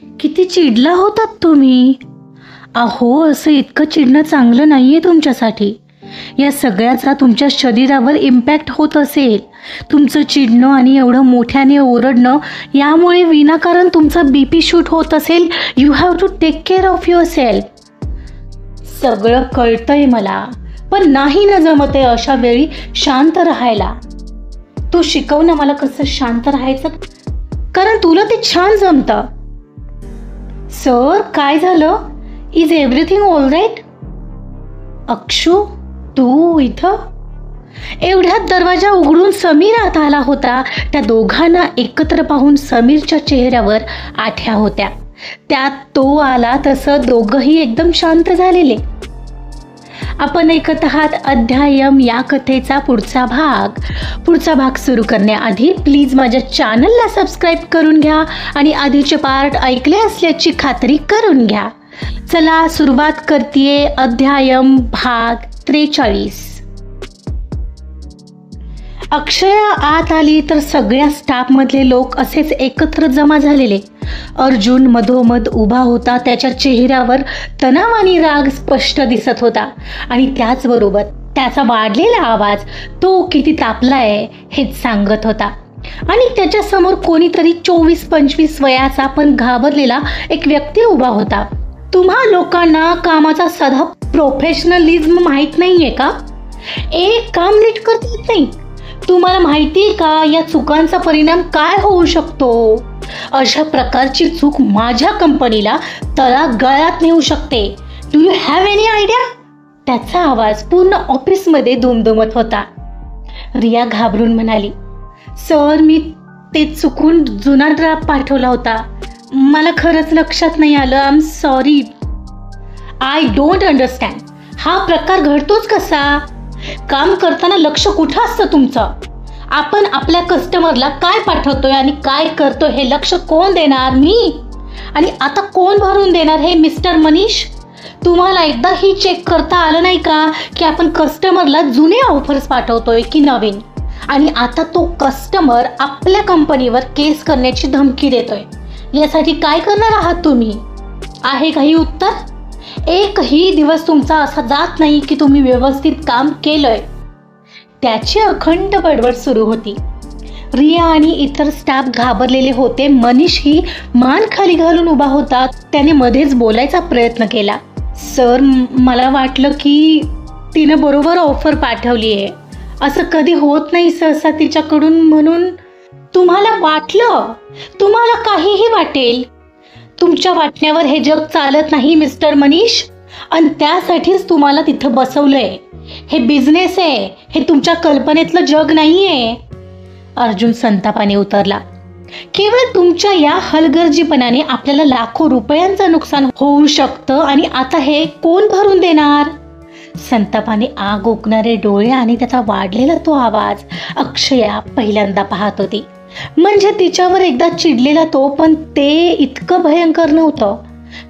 किती चिडला होतात तुम्ही. अहो, असं इतकं चिडणं चांगलं नाहीये तुमच्यासाठी. या सगळ्याचा तुमच्या शरीरावर इम्पॅक्ट होत असेल. तुमचं चिडणं आणि एवढं मोठ्याने ओरडणं यामुळे विनाकारण तुमचा BP शूट होत असेल. You have to take care of yourself. सगळं कळतंय मला, पण नाही ना जमत आहे अशा वेळी शांत राहायला. तू शिकव ना मला कसं शांत राहायचं, कारण तुला ते छान जमतं. सर, काय झालं? Is everything all right? Akshu, तू इथं? एवढ्यात दरवाजा उघडून समीर आत आला होता. त्या दोघांना एकत्र पाहून समीरच्या चेहऱ्यावर आठ्या होत्या. त्यात तो आला तसं दोघंही एकदम शांत झालेले. आपण ऐकत आहात अध्यायम या कथेचा पुढचा भाग सुरू करण्याआधी प्लीज माझ्या चॅनलला सबस्क्राईब करून घ्या आणि आधीचे पार्ट ऐकले असल्याची खात्री करून घ्या. चला सुरुवात करतेय. अध्यायम भाग 43. अक्षया आत आली तर सगळ्या स्टाफमधले लोक असेच एकत्र जमा झालेले. अर्जुन मधोमध उभा होता. त्याच्या चेहऱ्यावर तणाव आणि राग स्पष्ट दिसत होता आणि त्याचबरोबर त्याचा वाढलेला आवाज तो किती तापलाय हेच सांगत होता. आणि त्याच्या समोर कोणीतरी 24-25 वयाचा पण घाबरलेला एक व्यक्ती उभा होता. तुम्हा लोकांना कामाचा साधा प्रोफेशनलिझम माहीत नाहीये का? एक काम नीट करता येत नाही? तुम्हाला माहितीये का या चुकांचा परिणाम काय होऊ शकतो? अशा प्रकारची चूक माझ्या कंपनीला तळागाळात नेऊ शकते. Do you have any idea? त्याचा आवाज पूर्ण ऑफिसमध्ये दुमदुमत होता. रिया घाबरून म्हणाली, सर, मी ते चुकून जुना ड्राफ्ट पाठवला होता. मला खरंच लक्षात नाही आलं. I am sorry. I don't understand. हा प्रकार घडतोच कसा? काम करताना लक्ष कुठं असतं तुमचं? आपण आपल्या कस्टमरला काय पाठवतोय आणि काय करतोय हे लक्ष कोण देणार? मी. आणि आता कोण भरून देणार हे मिस्टर मनीष? तुम्हाला एकदाही चेक करता आलं नाही का की आपण कस्टमरला जुने ऑफर्स पाठवतोय की नवीन? आणि आता तो कस्टमर आपल्या कंपनीवर केस करण्याची धमकी देतोय. यासाठी काय करणार आहात तुम्ही? आहे काही उत्तर? एकही दिवस तुमचा असा जात नाही की तुम्ही व्यवस्थित काम केलंय. त्याची अखंड बडबड सुरू होती. रिया आणि इतर स्टाफ घाबरलेले होते. मनीष ही मान खाली घालून उभा होता. त्याने मध्येच बोलायचा प्रयत्न केला. सर, मला वाटलं की तिनं बरोबर ऑफर पाठवली आहे. असं कधी होत नाही सहसा तिच्याकडून, म्हणून. तुम्हाला वाटलं? तुम्हाला काहीही वाटेल. तुमच्या वाटण्यावर हे जग चालत नाही मिस्टर मनीष. आणि त्यासाठीच तुम्हाला तिथं बसवलंय. हे बिझनेस आहे. हे तुमच्या कल्पनेतलं जग नाहीये. अर्जुन संतापाने उतरला. केवळ तुमच्या या हलगर्जीपणाने आपल्याला लाखो रुपयांचं नुकसान होऊ शकतं आणि आता हे कोण भरून देणार? संतापाने आग ओकणारे डोळे आणि त्याचा वाढलेला तो आवाज अक्षया पहिल्यांदा पाहत होती. म्हणजे तिच्यावर एकदा चिडलेला तो, पण ते इतकं भयंकर नव्हतं.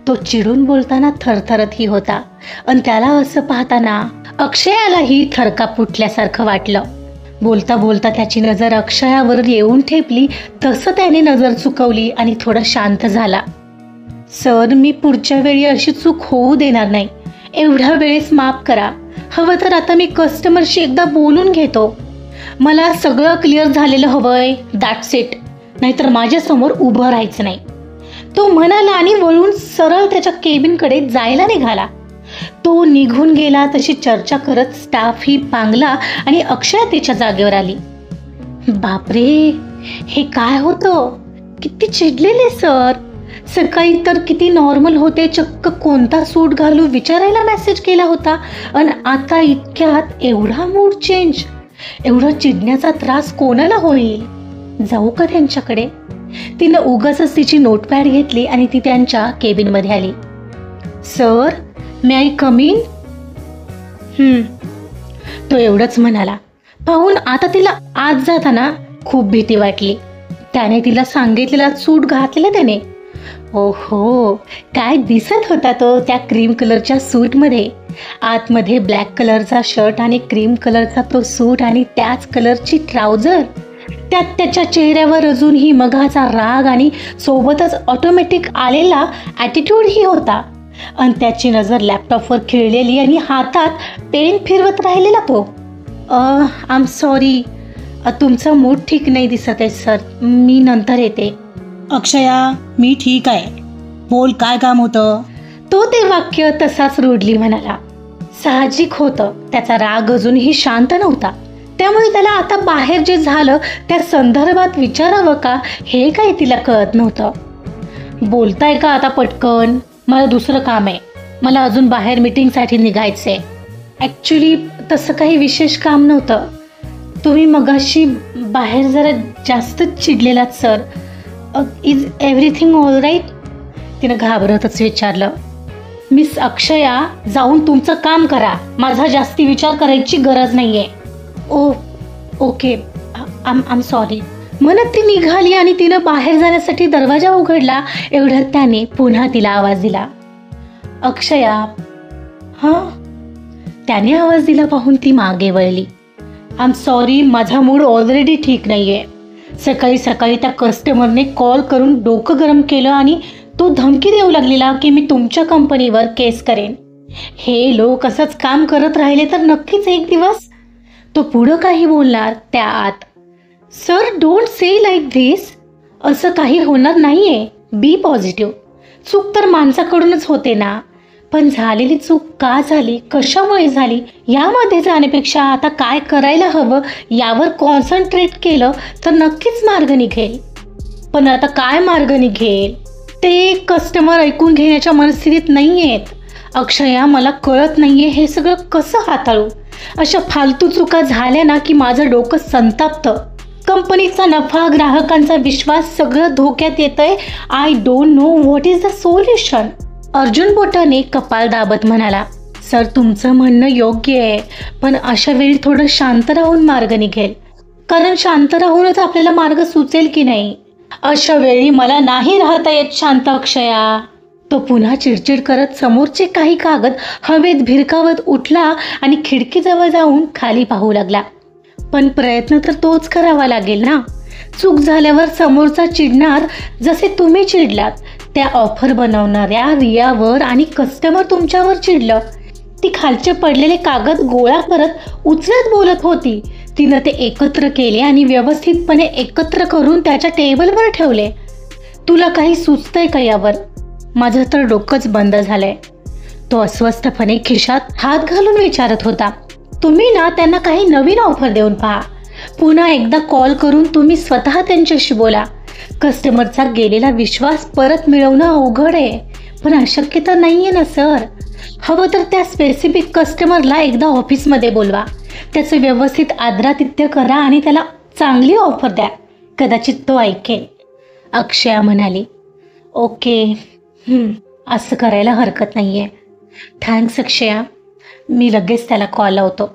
तो चिडून बोलताना थरथरतही होता आणि त्याला असं पाहताना अक्षयालाही थरकाप फुटल्यासारखं वाटलं. बोलता बोलता त्याची नजर अक्षयावर येऊन ठेपली. तसं त्याने नजर चुकवली आणि थोडा शांत झाला. सर, मी पुढच्या वेळी अशी चूक होऊ देणार नाही. एवढ्या वेळेस माफ करा. हवं तर आता मी कस्टमरशी एकदा बोलून घेतो. मला सगळं क्लिअर झालेलं हवंय. That's it. नाहीतर माझ्यासमोर उभं राहायचं नाही, तो म्हणाला आणि वळून सरळ त्याच्या केबिनकडे जायला निघाला. तो निघून गेला तशी चर्चा करत स्टाफ ही पांगला आणि अक्षया तिच्या जागेवर आली. बापरे, हे काय होतं? किती चिडलेले सर. सकाळी तर किती नॉर्मल होते. चक्क कोणता सूट घालू विचारायला मेसेज केला होता आणि आता इतक्यात एवढा मूड चेंज. एवढा चिडण्याचा त्रास कोणाला होईल? जाऊ का त्यांच्याकडे? तिनं उगाचच तिची नोटपॅड घेतली आणि ती त्यांच्या केबिनमध्ये आली. Sir, may I come in? तो एवढंच म्हणाला. पाहून आता तिला आत जाताना खूप भीती वाटली. त्याने तिला सांगितलेला सूट घातलेला त्याने. ओहो, काय दिसत होता तो त्या क्रीम कलरच्या सूटमध्ये. आतमध्ये ब्लॅक कलरचा शर्ट आणि क्रीम कलरचा तो सूट आणि त्याच कलरची ट्राउझर. त्यात त्याच्या चेहऱ्यावर अजूनही मघाचा राग आणि सोबतच ऑटोमॅटिक आलेला ॲटिट्यूडही होता. आणि त्याची नजर लॅपटॉपवर खिळलेली आणि हातात पेन फिरवत राहिलेला तो. आय एम सॉरी, तुमचा मूड ठीक नाही दिसत आहे सर, मी नंतर येते. अक्षया, मी ठीक आहे, बोल काय काम होतं? तो ते वाक्य तसाच रूडली म्हणाला. साहजिक होतं, त्याचा राग अजूनही शांत नव्हता. त्यामुळे त्याला आता बाहेर जे झालं त्या संदर्भात विचारावं का हे काही तिला कळत नव्हतं. बोलताय का आता पटकन? मला दुसरं काम आहे, मला अजून बाहेर मीटिंगसाठी निघायचंय. ॲक्च्युली तसं काही विशेष काम नव्हतं. तुम्ही मगाशी बाहेर जरा जास्तच चिडलेलात sir. Is everything all right? तिनं घाबरतच विचारलं. मिस अक्षया, जाऊन तुमचं काम करा, माझा जास्ती विचार करायची गरज नाही आहे. ओके, आम सॉरी म्हणत ती निघाली आणि तिनं बाहेर जाण्यासाठी दरवाजा उघडला. एवढ्यात त्याने पुन्हा तिला आवाज दिला. अक्षया. हां. त्याने आवाज दिला पाहून ती मागे वळली. आय एम सॉरी, माझा मूड ऑलरेडी ठीक नाही आहे. सकाळी सकाळी त्या कस्टमरने कॉल करून डोकं गरम केलं आणि तो धमकी देऊ लागलेला की मी तुमच्या कंपनीवर केस करेन. हे लोक असंच काम करत राहिले तर नक्कीच एक दिवस. तो पुढं काही बोलणार त्या आत. Sir, don't say like this. असं काही होणार नाही आहे. बी पॉझिटिव्ह. चूक तर माणसाकडूनच होते ना, पण झालेली चूक का झाली, कशामुळे झाली यामध्ये जाण्यापेक्षा आता काय करायला हवं यावर कॉन्सन्ट्रेट केलं तर नक्कीच मार्ग निघेल. पण आता काय मार्ग निघेल ते कस्टमर ऐकून घेण्याच्या मनस्थितीत नाही आहेत. अक्षया, मला कळत नाही आहे हे सगळं कसं हाताळू. अशा फालतू चुका झाल्या ना की माझं डोकं संतापतं. कंपनीचा नफा, ग्राहकांचा विश्वास सगळं धोक्यात येतंय. I don't know what is the solution. Arjun बोटाने कपाळ दाबत म्हणाला. सर, तुमचं म्हणणं योग्य आहे, पण अशा वेळी थोडं शांत राहून मार्ग निघेल. कारण शांत राहूनच आपल्याला मार्ग सुचेल की नाही. अशा वेळी मला नाही राहता येत शांत अक्षया. तो पुन्हा चिडचिड करत समोरचे काही कागद हवेत भिरकावत उठला आणि खिडकीजवळ जाऊन खाली पाहू लागला. पण प्रयत्न तर तोच करावा लागेल ना. चूक झाल्यावर समोरचा चिडणार जसे तुम्ही चिडलात. त्या ऑफर बनवणाऱ्या रियावर आणि कस्टमर तुमच्यावर चिडलं. ती खालचे पडलेले कागद गोळा करत उचलत बोलत होती. तिनं ते एकत्र केले आणि व्यवस्थितपणे एकत्र करून त्याच्या टेबलवर ठेवले. तुला काही सुचतंय का यावर? माझं तर डोकंच बंद झालंय. तो अस्वस्थपणे खिशात हात घालून विचारत होता. तुम्ही ना त्यांना काही नवीन ऑफर देऊन पहा. पुन्हा एकदा कॉल करून तुम्ही स्वतः त्यांच्याशी बोला. कस्टमरचा गेलेला विश्वास परत मिळवणं अवघड आहे, पण अशक्य तर नाही आहे ना सर. हवं तर त्या स्पेसिफिक कस्टमरला एकदा ऑफिसमध्ये बोलवा. त्याचं व्यवस्थित आदरातिथ्य करा आणि त्याला चांगली ऑफर द्या. कदाचित तो ऐकेल. अक्षया म्हणाली. ओके, असं करायला हरकत नाही आहे. थँक्स अक्षया, मी लगेच त्याला कॉल लावतो.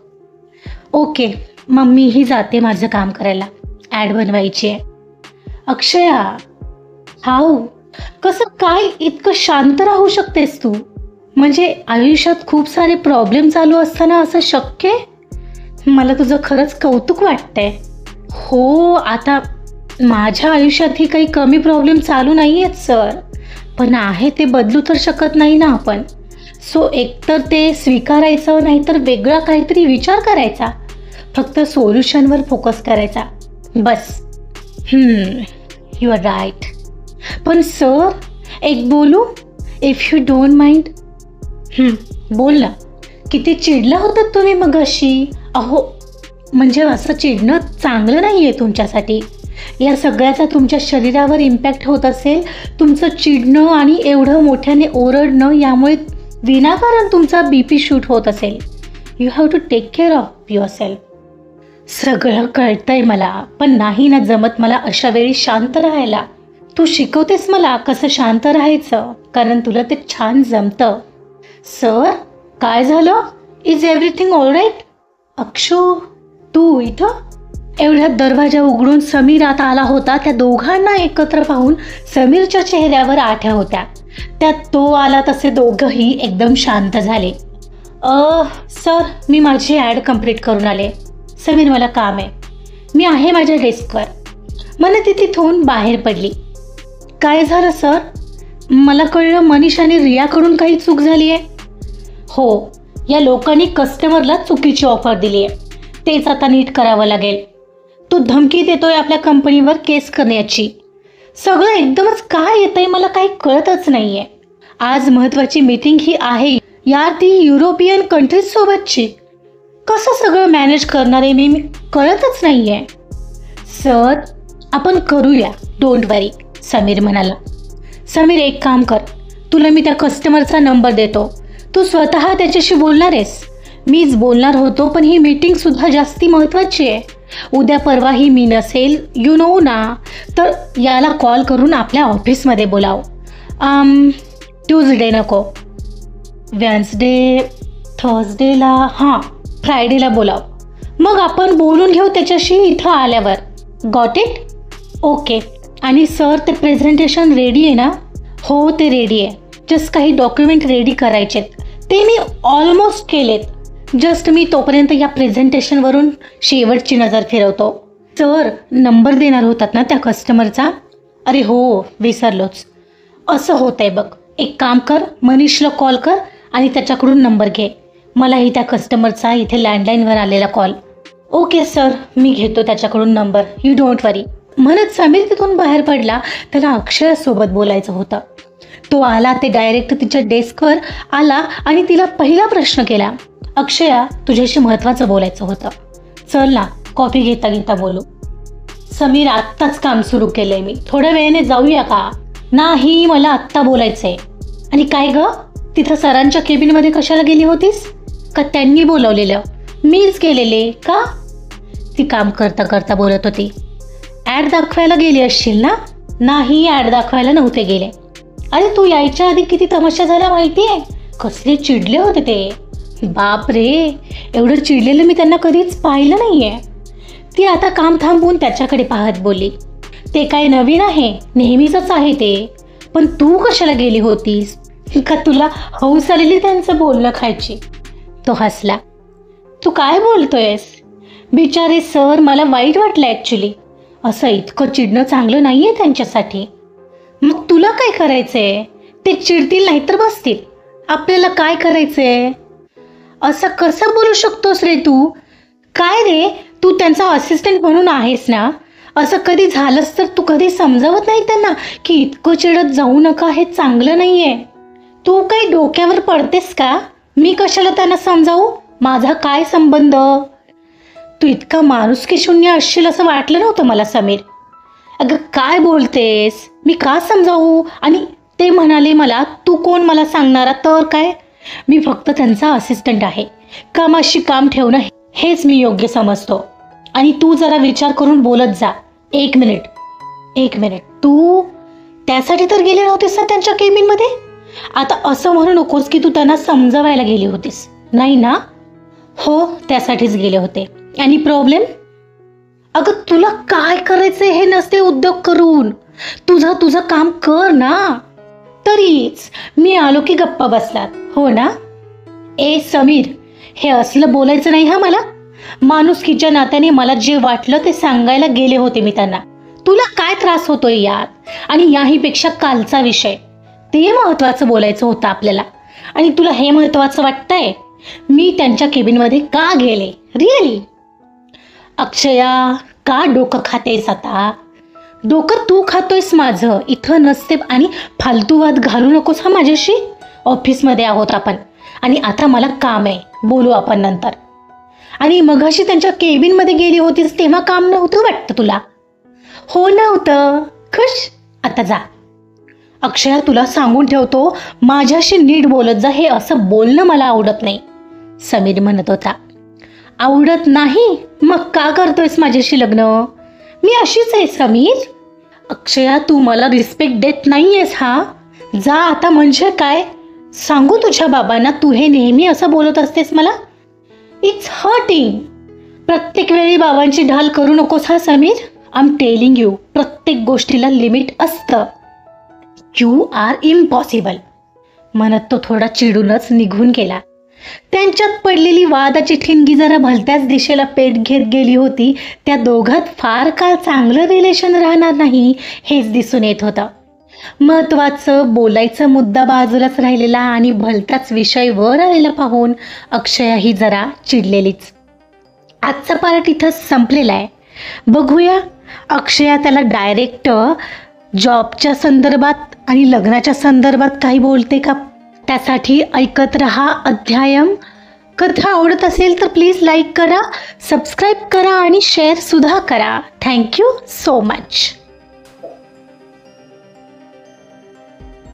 ओके, मग मीही जाते माझं काम करायला. ॲड बनवायची आहे. अक्षया, हाऊ, कसं काय इतकं शांत राहू शकतेस तू? म्हणजे आयुष्यात खूप सारे प्रॉब्लेम चालू असताना असं शक्य आहे? मला तुझं खरंच कौतुक वाटतंय. हो, आता माझ्या आयुष्यातही काही कमी प्रॉब्लेम चालू नाही आहेत सर, पण आहे ते बदलू तर शकत नाही ना आपण. सो एकतर ते स्वीकारायचं, नाहीतर वेगळा काहीतरी विचार करायचा. फक्त सोल्युशनवर फोकस करायचा बस. You are right. पण सर, एक बोलू, इफ यू डोंट माइंड? बोल ना. किती चिडला होतात तुम्ही मगाशी. अहो, म्हणजे असं चिडणं चांगलं नाही आहे तुमच्यासाठी. या सगळ्याचा तुमच्या शरीरावर इम्पॅक्ट होत असेल. तुमचं चिडणं आणि एवढं मोठ्याने ओरडणं यामुळे विनाकारण तुमचा BP शूट होत असेल. You have to take care of yourself. सगळं कळतंय मला, पण नाही ना जमत मला अशा वेळी शांत राहायला. तू शिकवतेस मला कसं शांत राहायचं, कारण तुला ते छान जमतं. सर, काय झालं? Is everything all right? Akshu, तू इथं? एवढ्यात दरवाजा उघडून समीर आत आला होता. त्या दोघांना एकत्र पाहून समीरच्या चेहऱ्यावर आठ्या होत्या. त्यात तो आला तसे दोघंही एकदम शांत झाले. सर, मी माझी ॲड कंप्लीट करून आले. समीर, मला काम आहे. मी आहे माझ्या डेस्कवर. म्हणत ती तिथून बाहेर पडली. काय झालं सर? मला कळलं मनीष आणि रियाकडून काही चूक झाली आहे. हो, या लोकांनी कस्टमरला चुकीची ऑफर दिली आहे. तेच आता नीट करावं लागेल. तो धमकी देतोय आपल्या कंपनीवर केस करण्याची. सगळं एकदमच काय येतंय मला काही कळतच नाहीये. आज महत्त्वाची मीटिंग ही आहे यार, ती युरोपियन कंट्रीज सोबतची. कसं सगळं मॅनेज करणार आहे मी कळतच नाहीये. सर आपण करूया, डोंट वरी, समीर म्हणाला. समीर एक काम कर, तुला मी त्या कस्टमरचा नंबर देतो. तू स्वतः त्याच्याशी बोलणार आहेस? मीच बोलणार होतो, पण ही मीटिंगसुद्धा जास्ती महत्त्वाची आहे. उद्या परवाही मी नसेल, यू नो ना. तर याला कॉल करून आपल्या ऑफिसमध्ये बोलाव. ट्यूजडे नको, वेन्सडे, थर्सडेला, हां फ्रायडेला बोलाव. मग आपण बोलून घेऊ त्याच्याशी इथं आल्यावर. Got it? ओके. आणि सर ते प्रेझेंटेशन रेडी आहे ना? हो ते रेडी आहे. जस्ट काही डॉक्युमेंट रेडी करायचेत, ते मी ऑलमोस्ट केलेत. जस्ट मी तोपर्यंत या प्रेझेंटेशनवरून शेवटची नजर फिरवतो. सर नंबर देणार होतात ना त्या कस्टमरचा? अरे हो विसरलोच. असं होतंय बघ, एक काम कर, मनीषला कॉल कर आणि त्याच्याकडून नंबर घे. मलाही त्या कस्टमरचा इथे लँडलाईनवर आलेला कॉल. ओके सर, मी घेतो त्याच्याकडून नंबर, यू डोंट वरी. म्हणत समीर तिथून बाहेर पडला. त्याला अक्षयासोबत बोलायचं होतं. तो आला ते डायरेक्ट तिच्या डेस्कवर आला आणि तिला पहिला प्रश्न केला. अक्षया, तुझ्याशी महत्त्वाचं बोलायचं होतं. चल ना, कॉफी घेता घेता बोलू. समीर, आत्ताच काम सुरू केलंय मी, थोड्या वेळाने जाऊया का? नाही, मला आत्ता बोलायचंय. आणि काय ग, तिथं सरांच्या केबिनमध्ये कशाला गेली होतीस? का त्यांनी बोलवलेलं? मीच गेलेले का? ती काम करता करता बोलत होती. ॲड दाखवायला गेली असशील ना? नाही, ॲड दाखवायला नव्हते गेले. अरे तू यायच्या आधी किती तमाशा झाला माहिती आहे? कसले चिडले होते ते. बाप रे, एवढं चिडलेलं मी त्यांना कधीच पाहिलं नाही आहे. ती आता काम थांबवून त्याच्याकडे पाहत बोलली. ते काय नवीन आहे? नेहमीचंच आहे ते. पण तू कशाला गेली होतीस? का तुला हौस आलेली त्यांचं बोलणं खायची? तो हसला. तू काय बोलतोयस? बिचारे सर, मला वाईट वाटलं ॲक्च्युली. असं इतकं चिडणं चांगलं नाही आहे त्यांच्यासाठी. मग तुला काय करायचंय? ते चिडतील नाहीतर बसतील. आपल्याला काय करायचंय? असं कसं बोलू शकतोस रे तू? काय रे, तू त्यांचा असिस्टंट म्हणून आहेस ना? असं कधी झालंच तर तू कधी समजावत नाही त्यांना की इतकं चिडत जाऊ नका, हे चांगलं नाही आहे. तू काही डोक्यावर पडतेस का? मी कशाला त्यांना समजावू? माझा काय संबंध? तू इतका माणुसकी शून्य असशील असं वाटलं नव्हतं मला समीर. अगं काय बोलतेस? मी का समजावू? आणि ते म्हणाले मला, तू कोण मला सांगणारा? तर काय, मी फक्त त्यांचा असिस्टंट आहे. कामाशी काम ठेवणं हेच मी योग्य समजतो. आणि तू जरा विचार करून बोलत जा. एक मिनिट, तू त्यासाठी तर गेली नव्हतीस ना त्यांच्या केबिनमध्ये? आता असं म्हणू नकोस की तू त्यांना समजावायला गेली होतीस, नाही ना? हो, त्यासाठीच गेले होते. आणि प्रॉब्लेम? अगं तुला काय करायचंय हे नसते उद्योग करून. तुझं काम कर ना. तरीच मी आलो की गप्पा बसलात, हो ना? ए समीर, हे असलं बोलायचं नाही हा मला. माणुसकीच्या नात्याने मला जे वाटलं ते सांगायला गेले होते मी त्यांना. तुला काय त्रास होतोय यात? आणि याहीपेक्षा कालचा विषय, ते महत्त्वाचं बोलायचं होतं आपल्याला. आणि तुला हे महत्त्वाचं वाटतंय? मी त्यांच्या केबिनमध्ये का गेले? रिअली? अक्षया, का डोकं खातेस आता? डोकं तू खातोयस माझं, इथं नसते. आणि फालतू वाद घालू नकोस हा माझ्याशी. ऑफिसमध्ये आहोत आपण आणि आता मला काम आहे, बोलू आपण नंतर. आणि मगाशी त्यांच्या केबिनमध्ये गेली होतीस तेव्हा काम नव्हतं वाटतं तुला? हो नव्हतं. खुश, आता जा. अक्षया, तुला सांगून ठेवतो, माझ्याशी नीट बोलत जा. हे असं बोलणं मला आवडत नाही, समीर म्हणत होता. आवडत नाही? मग का करतोयस माझ्याशी लग्न? मी अशीच आहे समीर. अक्षया, तू मला रिस्पेक्ट देत नाहीयेस हा. जा आता. म्हणजे काय सांगू तुझ्या बाबांना? तू हे नेहमी असं बोलत असतेस मला. It's hurting. प्रत्येक वेळी बाबांची ढाल करू नकोस हा Sameer. I am telling you, प्रत्येक गोष्टीला लिमिट असतं. यू आर इम्पॉसिबल, म्हणत तो थोडा चिडूनच निघून गेला. त्यांच्यात पडलेली वादाची ठिणगी जरा भलत्याच दिशेला पेट घेत गेली होती. त्या दोघात फार काळ चांगलं रिलेशन राहणार नाही हेच दिसून येत होतं. महत्त्वाचं बोलायचा मुद्दा बाजूलाच राहिलेला आणि भलताच विषय वर आलेला पाहून अक्षया ही जरा चिडलेलीच. आजचा पार्ट इथंच संपलेला आहे. बघूया अक्षया त्याला डायरेक्ट जॉबच्या संदर्भात आणि लग्नाच्या संदर्भात काही बोलते का. त्यासाठी ऐकत रहा अध्यायम. कथा आवडत असेल तर प्लीज लाईक करा, सबस्क्राईब करा आणि शेअरसुद्धा करा. Thank you so much.